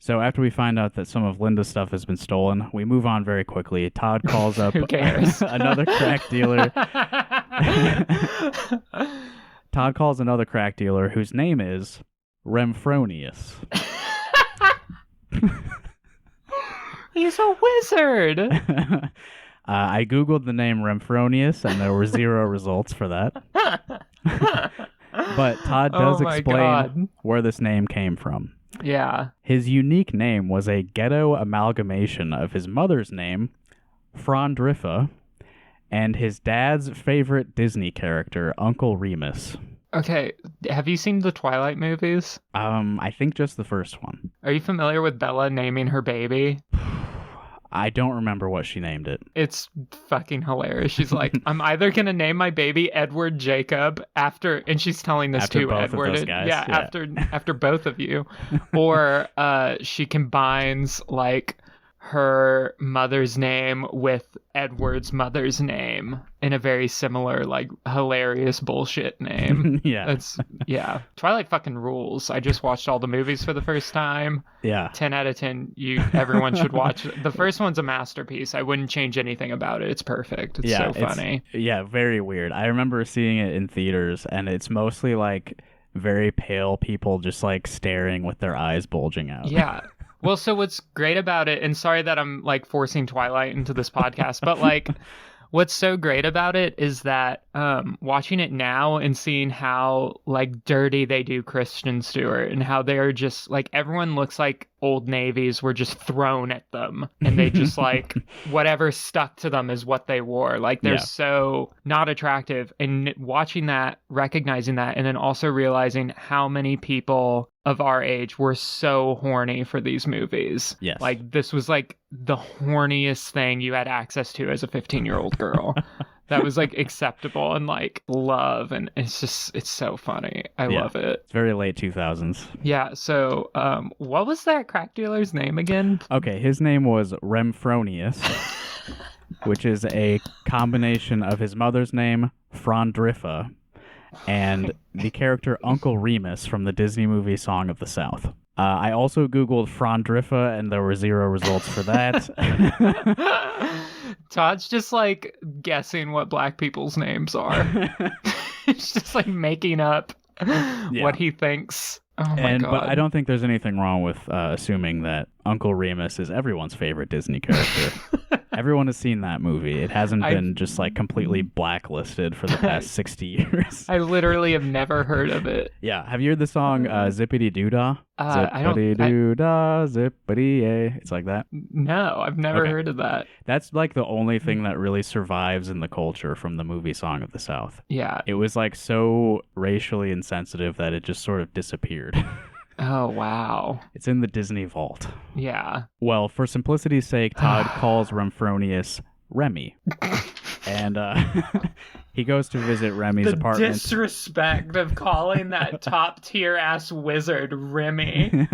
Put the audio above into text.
So after we find out that some of Linda's stuff has been stolen, we move on very quickly. Todd calls up Who cares? another crack dealer. Todd calls another crack dealer whose name is Remfronius. He's a wizard. I googled the name Remfronius, and there were 0 results for that. But Todd does explain where this name came from. Yeah. His unique name was a ghetto amalgamation of his mother's name, Frondrifa, and his dad's favorite Disney character, Uncle Remus. Okay, have you seen the Twilight movies? I think just the first one. Are you familiar with Bella naming her baby? I don't remember what she named it. It's fucking hilarious. She's like, I'm either going to name my baby Edward Jacob after, and she's telling this after to both Edward. Of those guys. Yeah, after both of you. Or she combines like her mother's name with Edward's mother's name in a very similar, like, hilarious bullshit name. Yeah. Twilight fucking rules. I just watched all the movies for the first time. Yeah. 10 out of 10. Everyone should watch. The first one's a masterpiece. I wouldn't change anything about it. It's perfect. It's so funny. Very weird. I remember seeing it in theaters, and it's mostly like very pale people just like staring with their eyes bulging out. Yeah. Well, so what's great about it, and sorry that I'm like forcing Twilight into this podcast, but like what's so great about it is that watching it now and seeing how like dirty they do Kristen Stewart and how they're just like everyone looks like old navies were just thrown at them and they just like whatever stuck to them is what they wore. Like they're so not attractive. And watching that, recognizing that, and then also realizing how many people of our age were so horny for these movies. Yes. Like this was like the horniest thing you had access to as a 15-year-old girl. That was like acceptable and like love, and it's so funny. I love it. It's very late 2000s. Yeah, so what was that crack dealer's name again? Okay, his name was Remfronius, which is a combination of his mother's name, Frondrifa, and the character Uncle Remus from the Disney movie Song of the South. I also Googled Frondrifa, and there were 0 results for that. Todd's just like guessing what black people's names are. It's just like making up what he thinks. Oh my God. But I don't think there's anything wrong with assuming that Uncle Remus is everyone's favorite Disney character. Everyone has seen that movie. It hasn't been just like completely blacklisted for the past 60 years. I literally have never heard of it. Yeah. Have you heard the song Zippity Doo Dah? Zippity Doo Dah, Zippity Yay. It's like that? No, I've never heard of that. That's like the only thing that really survives in the culture from the movie Song of the South. Yeah. It was like so racially insensitive that it just sort of disappeared. Oh, wow. It's in the Disney vault. Yeah. Well, for simplicity's sake, Todd calls Remfronius Remy. And he goes to visit Remy's apartment. The disrespect of calling that top-tier ass wizard Remy.